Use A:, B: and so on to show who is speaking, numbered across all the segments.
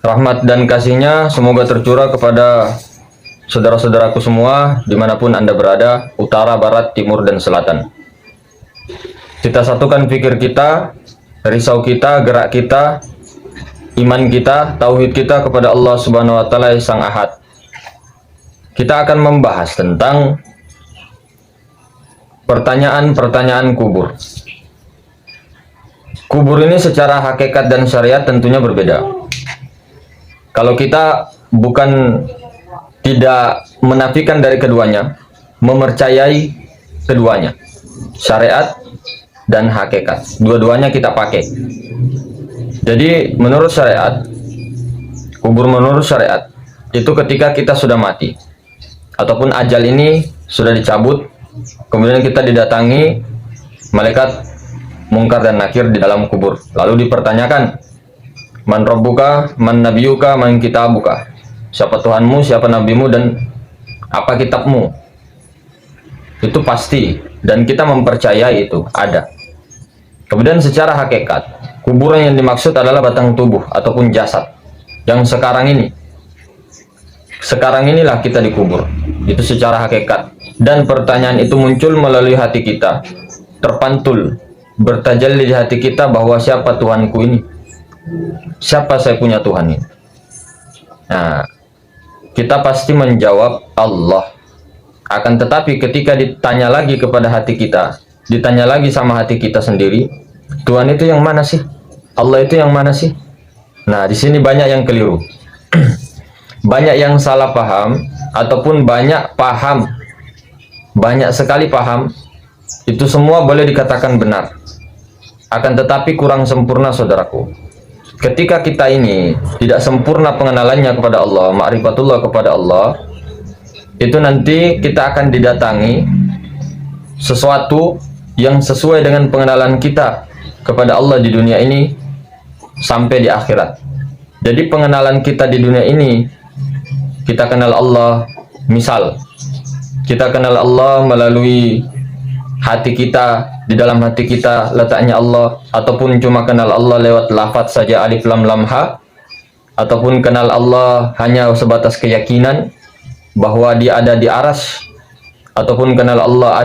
A: Rahmat dan kasih-Nya semoga tercurah kepada saudara-saudaraku semua dimanapun Anda berada, utara, barat, timur, dan selatan. Kita satukan pikir kita, risau kita, gerak kita, iman kita, tauhid kita kepada Allah Subhanahu wa Ta'ala Sang Ahad. Kita akan membahas tentang pertanyaan-pertanyaan kubur. Kubur ini secara hakikat dan syariat tentunya berbeda. Kalau kita bukan tidak menafikan dari keduanya, mempercayai keduanya, syariat dan hakikat, dua-duanya kita pakai. Jadi menurut syariat, kubur menurut syariat itu ketika kita sudah mati ataupun ajal ini sudah dicabut, kemudian kita didatangi malaikat Mungkar dan Nakir di dalam kubur, lalu dipertanyakan, man rabbuka, man nabiyuka, man kitabuka, siapa Tuhanmu, siapa nabimu, dan apa kitabmu. Itu pasti, dan kita mempercayai itu ada. Kemudian secara hakikat, kuburan yang dimaksud adalah batang tubuh ataupun jasad yang sekarang inilah kita dikubur. Itu secara hakikat. Dan pertanyaan itu muncul melalui hati kita, terpantul, bertajalli di hati kita bahwa siapa Tuhanku ini, siapa saya punya Tuhan ini. Nah, kita pasti menjawab Allah. Akan tetapi ketika ditanya lagi kepada hati kita, ditanya lagi sama hati kita sendiri, Tuhan itu yang mana sih? Allah itu yang mana sih? Nah, di sini banyak yang keliru. Banyak yang salah paham ataupun banyak sekali paham. Itu semua boleh dikatakan benar. Akan tetapi kurang sempurna, saudaraku. Ketika kita ini tidak sempurna pengenalannya kepada Allah, ma'rifatullah kepada Allah, itu nanti kita akan didatangi sesuatu yang sesuai dengan pengenalan kita kepada Allah di dunia ini sampai di akhirat. Jadi pengenalan kita di dunia ini, kita kenal Allah, misal kita kenal Allah melalui hati kita, di dalam hati kita letaknya Allah, ataupun cuma kenal Allah lewat lafaz saja alif lam lam ha, ataupun kenal Allah hanya sebatas keyakinan bahwa dia ada di aras, ataupun kenal Allah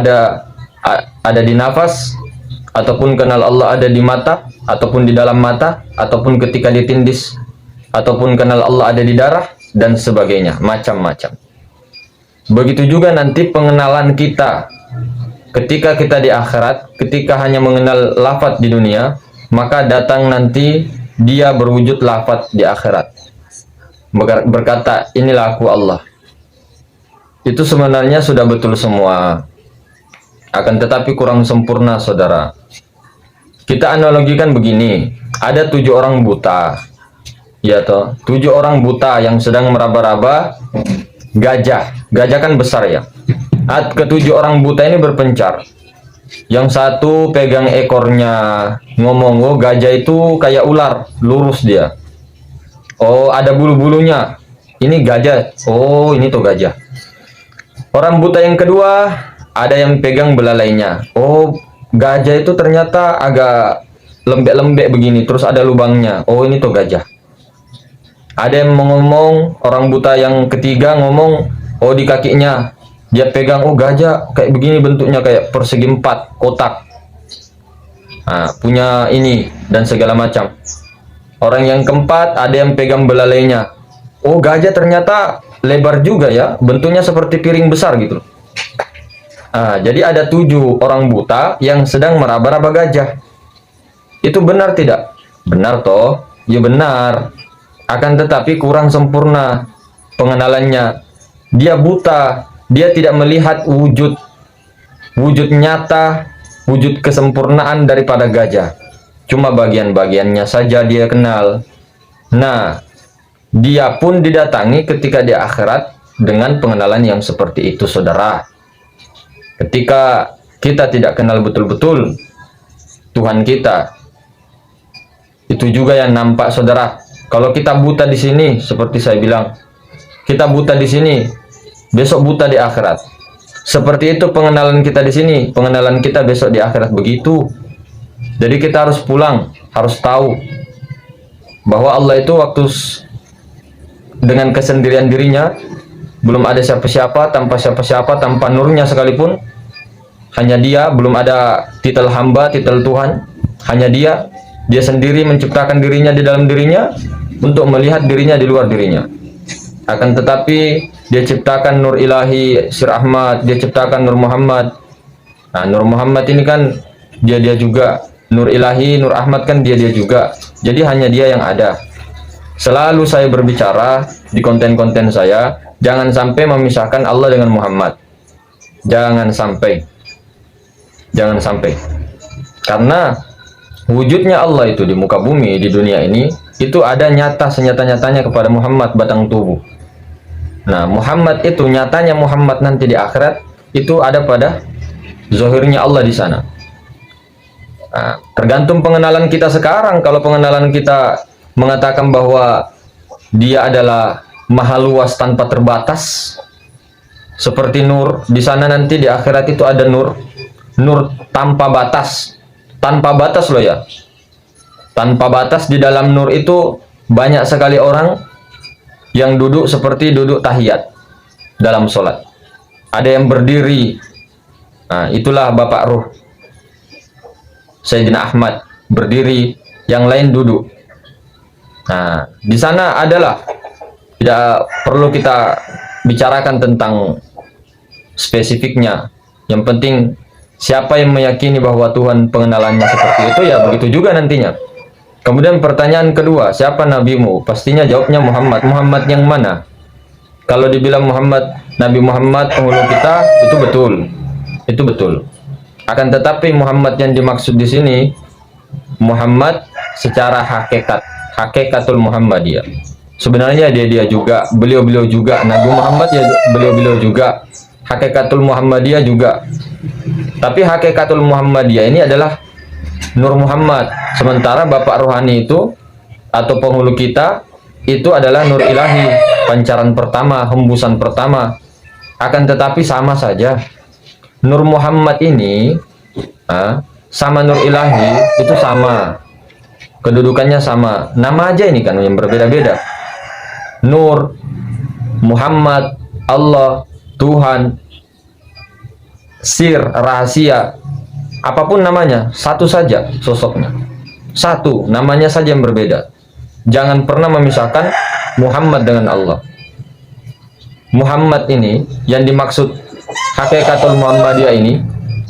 A: ada di nafas, ataupun kenal Allah ada di mata, ataupun di dalam mata, ataupun ketika ditindis, ataupun kenal Allah ada di darah, dan sebagainya, macam-macam. Begitu juga nanti pengenalan kita ketika kita di akhirat, ketika hanya mengenal lafaz di dunia, maka datang nanti dia berwujud lafaz di akhirat, berkata, inilah aku Allah. Itu sebenarnya sudah betul semua, akan tetapi kurang sempurna, saudara. Kita analogikan begini, ada 7 orang buta, ya toh, 7 orang buta yang sedang meraba-raba gajah. Gajah kan besar ya. Ketujuh orang buta ini berpencar. Yang satu pegang ekornya, ngomong, oh gajah itu kayak ular, lurus dia. Oh ada bulu-bulunya, ini gajah. Oh ini tuh gajah. Orang buta yang kedua, ada yang pegang belalainya. Oh gajah itu ternyata agak lembek-lembek begini, terus ada lubangnya. Oh ini tuh gajah. Ada yang ngomong, orang buta yang ketiga ngomong, oh di kakinya dia pegang, oh gajah kayak begini bentuknya, kayak persegi 4 kotak. Nah, punya ini dan segala macam. Orang yang keempat ada yang pegang belalainya. Oh gajah ternyata lebar juga ya, bentuknya seperti piring besar gitu. Nah, jadi ada 7 orang buta yang sedang meraba-raba gajah. Itu benar tidak? Benar toh? Ya benar. Akan tetapi kurang sempurna pengenalannya. Dia buta, dia tidak melihat wujud nyata, wujud kesempurnaan daripada gajah. Cuma bagian-bagiannya saja dia kenal. Nah, dia pun didatangi ketika di akhirat dengan pengenalan yang seperti itu, saudara. Ketika kita tidak kenal betul-betul Tuhan kita, itu juga yang nampak, saudara. Kalau kita buta di sini, seperti saya bilang, kita buta di sini, besok buta di akhirat. Seperti itu pengenalan kita di sini, pengenalan kita besok di akhirat begitu. Jadi kita harus pulang, harus tahu bahwa Allah itu waktu dengan kesendirian dirinya, belum ada siapa-siapa, tanpa nurnya sekalipun. Hanya dia, belum ada titel hamba, titel Tuhan. Hanya dia sendiri menciptakan dirinya di dalam dirinya untuk melihat dirinya di luar dirinya. Akan tetapi dia ciptakan nur ilahi, Sir Ahmad, dia ciptakan nur Muhammad. Nah, nur Muhammad ini kan dia juga, nur ilahi, nur Ahmad kan dia juga. Jadi hanya dia yang ada. Selalu saya berbicara di konten-konten saya, jangan sampai memisahkan Allah dengan Muhammad. Jangan sampai. Karena wujudnya Allah itu di muka bumi, di dunia ini, itu ada nyata senyata-nyatanya kepada Muhammad batang tubuh. Nah, Muhammad itu nyatanya, Muhammad nanti di akhirat itu ada pada zahirnya Allah di sana. Nah, tergantung pengenalan kita sekarang. Kalau pengenalan kita mengatakan bahwa dia adalah maha luas tanpa terbatas, seperti nur, di sana nanti di akhirat itu ada nur tanpa batas loh ya, tanpa batas. Di dalam nur itu banyak sekali orang yang duduk seperti duduk tahiyat dalam sholat, ada yang berdiri. Nah, itulah Bapak Ruh Sayyidina Ahmad berdiri, yang lain duduk. Nah, di sana adalah, tidak perlu kita bicarakan tentang spesifiknya, yang penting siapa yang meyakini bahwa Tuhan pengenalannya seperti itu, ya begitu juga nantinya. Kemudian pertanyaan kedua, siapa nabimu? Pastinya jawabnya Muhammad. Muhammad yang mana? Kalau dibilang Muhammad, Nabi Muhammad penghulu kita, itu betul. Itu betul. Akan tetapi Muhammad yang dimaksud di sini Muhammad secara hakikatul Muhammadiyah. Sebenarnya dia juga, beliau juga Nabi Muhammad, ya beliau juga hakikatul Muhammadiyah juga. Tapi hakikatul Muhammadiyah ini adalah Nur Muhammad, sementara Bapak Rohani itu atau penghulu kita itu adalah Nur Ilahi, pancaran pertama, hembusan pertama. Akan tetapi sama saja, Nur Muhammad ini sama Nur Ilahi itu sama, kedudukannya sama, nama aja ini kan yang berbeda-beda. Nur, Muhammad, Allah, Tuhan, sir, rahasia, apapun namanya, satu saja sosoknya, satu, namanya saja yang berbeda. Jangan pernah memisahkan Muhammad dengan Allah. Muhammad ini yang dimaksud hakikatul Muhammadiyah ini,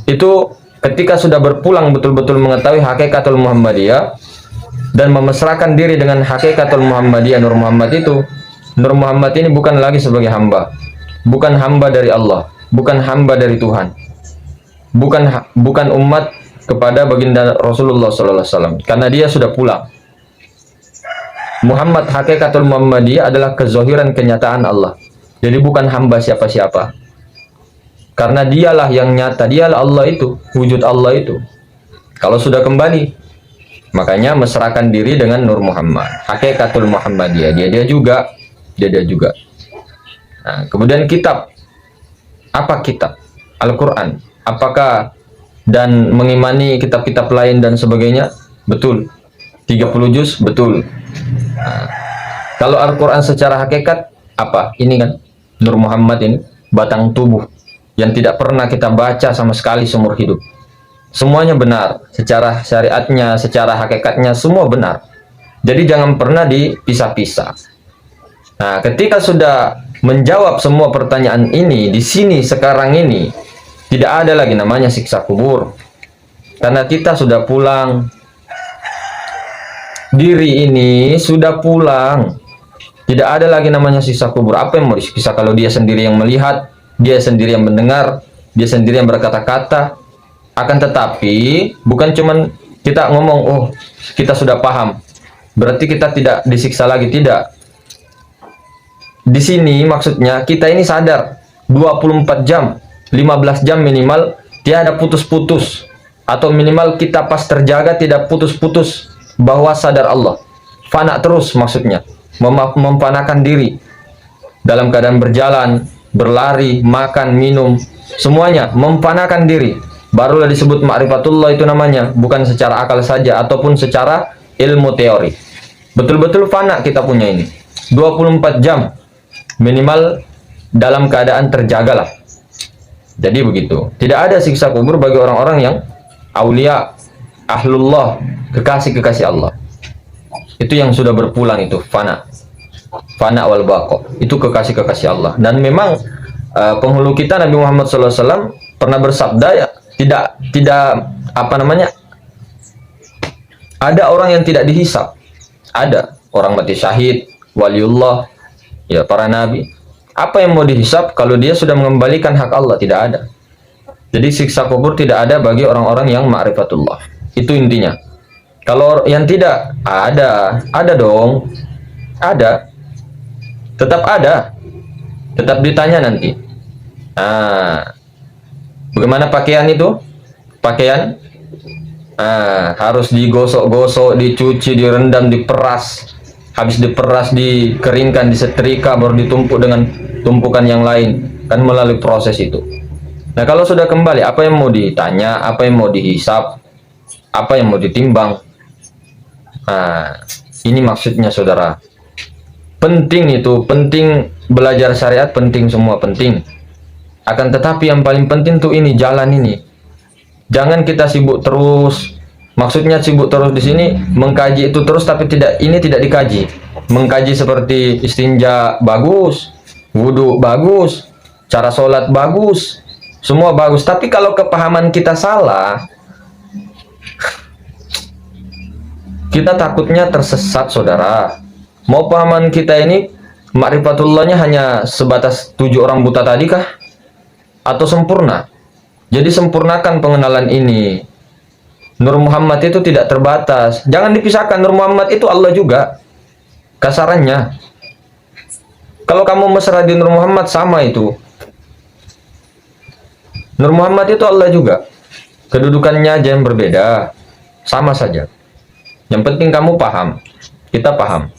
A: itu ketika sudah berpulang betul-betul mengetahui hakikatul Muhammadiyah dan memesrakan diri dengan hakikatul Muhammadiyah, Nur Muhammad itu, Nur Muhammad ini bukan lagi sebagai hamba, bukan hamba dari Allah, bukan hamba dari Tuhan, bukan umat kepada baginda Rasulullah SAW, karena dia sudah pulang. Muhammad hakikatul Muhammadiyah adalah kezahiran kenyataan Allah. Jadi bukan hamba siapa-siapa, karena dialah yang nyata, dialah Allah itu, wujud Allah itu. Kalau sudah kembali, makanya mesrakan diri dengan Nur Muhammad, hakikatul Muhammadiyah, dia juga. Nah, kemudian kitab, apa kitab? Al-Quran. Apakah dan mengimani kitab-kitab lain dan sebagainya? Betul. 30 juz, betul. Nah, kalau Al-Quran secara hakikat, apa? Ini kan Nur Muhammad ini, batang tubuh yang tidak pernah kita baca sama sekali seumur hidup. Semuanya benar, secara syariatnya, secara hakikatnya, semua benar. Jadi jangan pernah dipisah-pisah. Nah, ketika sudah menjawab semua pertanyaan ini, di sini, sekarang ini, tidak ada lagi namanya siksa kubur. Karena kita sudah pulang. Diri ini sudah pulang. Tidak ada lagi namanya siksa kubur. Apa yang mau disiksa kalau dia sendiri yang melihat, dia sendiri yang mendengar, dia sendiri yang berkata-kata. Akan tetapi, bukan cuman kita ngomong, oh, kita sudah paham, berarti kita tidak disiksa lagi, tidak. Di sini maksudnya kita ini sadar 24 jam, 15 jam minimal, tiada putus-putus, atau minimal kita pas terjaga tidak putus-putus, bahwa sadar Allah, fana terus, maksudnya memfanakan diri dalam keadaan berjalan, berlari, makan, minum, semuanya memfanakan diri, barulah disebut ma'rifatullah itu namanya. Bukan secara akal saja ataupun secara ilmu teori, betul-betul fana kita punya ini. 24 jam minimal dalam keadaan terjagalah. Jadi begitu. Tidak ada siksa kubur bagi orang-orang yang aulia, ahlullah, kekasih-kekasih Allah. Itu yang sudah berpulang, itu fana. Fana wal baqa. Itu kekasih-kekasih Allah. Dan memang penghulu kita Nabi Muhammad SAW pernah bersabda, ya, tidak apa namanya? Ada orang yang tidak dihisap. Ada orang mati syahid, waliullah, ya para nabi. Apa yang mau dihisap kalau dia sudah mengembalikan hak Allah? Tidak ada. Jadi siksa kubur tidak ada bagi orang-orang yang ma'rifatullah. Itu intinya. Kalau yang tidak ada dong. Ada. Tetap ada. Tetap ditanya nanti. Bagaimana pakaian itu? Pakaian harus digosok-gosok, dicuci, direndam, diperas. Habis diperas, dikeringkan, disetrika, baru ditumpuk dengan tumpukan yang lain. Kan melalui proses itu. Nah, kalau sudah kembali, apa yang mau ditanya, apa yang mau dihisap, apa yang mau ditimbang? Ini maksudnya, saudara. Penting itu, penting belajar syariat, penting semua, penting. Akan tetapi yang paling penting tuh ini, jalan ini. Jangan kita sibuk terus. Maksudnya sibuk terus di sini mengkaji itu terus, tapi ini tidak dikaji. Mengkaji seperti istinja bagus, wudhu bagus, cara sholat bagus, semua bagus. Tapi kalau kepahaman kita salah, kita takutnya tersesat, saudara. Mau pahaman kita ini ma'rifatullahnya hanya sebatas 7 orang buta tadi kah? Atau sempurna? Jadi sempurnakan pengenalan ini. Nur Muhammad itu tidak terbatas. Jangan dipisahkan, Nur Muhammad itu Allah juga. Kasarannya. Kalau kamu mesra di Nur Muhammad, sama itu. Nur Muhammad itu Allah juga. Kedudukannya aja yang berbeda. Sama saja. Yang penting kamu paham. Kita paham.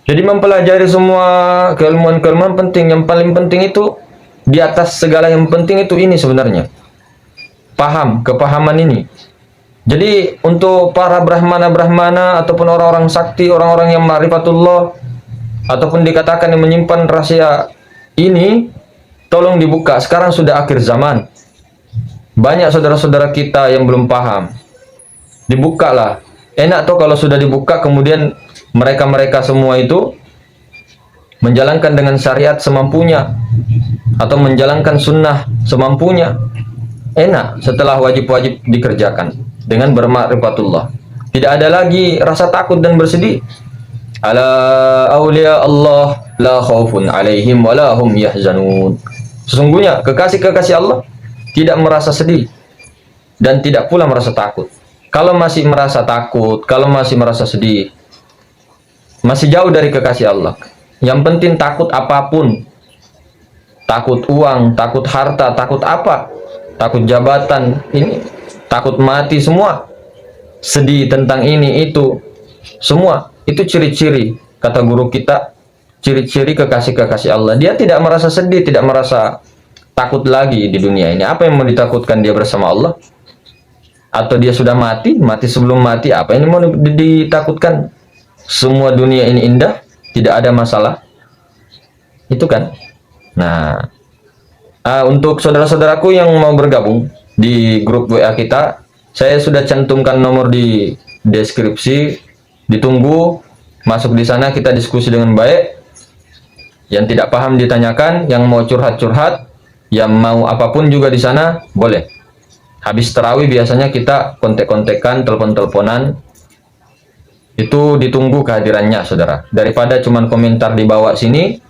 A: Jadi mempelajari semua keilmuan-keilmuan penting. Yang paling penting itu, di atas segala yang penting itu ini sebenarnya. Paham, kepahaman ini. Jadi untuk para brahmana-brahmana ataupun orang-orang sakti, orang-orang yang ma'rifatullah, ataupun dikatakan yang menyimpan rahasia ini, tolong dibuka. Sekarang sudah akhir zaman. Banyak saudara-saudara kita yang belum paham. Dibukalah. Enak tuh kalau sudah dibuka, kemudian mereka-mereka semua itu menjalankan dengan syariat semampunya, atau menjalankan sunnah semampunya. Enak setelah wajib-wajib dikerjakan dengan bermakrifatullah. Tidak ada lagi rasa takut dan bersedih. Ala awliya Allah la khaufun alaihim wa la hum yahzanun. Sesungguhnya kekasih-kekasih Allah tidak merasa sedih dan tidak pula merasa takut. Kalau masih merasa takut, kalau masih merasa sedih, masih jauh dari kekasih Allah. Yang penting takut apapun. Takut uang, takut harta, takut apa? Takut jabatan, ini, takut mati, semua. Sedih tentang ini, itu. Semua. Itu ciri-ciri, kata guru kita, ciri-ciri kekasih-kekasih Allah. Dia tidak merasa sedih, tidak merasa takut lagi di dunia ini. Apa yang mau ditakutkan dia bersama Allah? Atau dia sudah mati, mati sebelum mati, apa yang mau ditakutkan? Semua dunia ini indah, tidak ada masalah. Itu kan. Nah, untuk saudara-saudaraku yang mau bergabung di grup WA kita, saya sudah cantumkan nomor di deskripsi. Ditunggu, masuk di sana, kita diskusi dengan baik. Yang tidak paham ditanyakan, yang mau curhat-curhat, yang mau apapun juga di sana boleh. Habis tarawih biasanya kita kontek-kontekan, telepon-teleponan. Itu ditunggu kehadirannya, saudara. Daripada cuman komentar di bawah sini,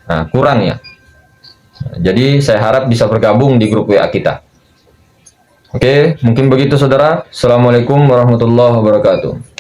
A: nah, kurang ya. Jadi saya harap bisa bergabung di grup WA kita. Oke, mungkin begitu, saudara. Assalamualaikum warahmatullahi wabarakatuh.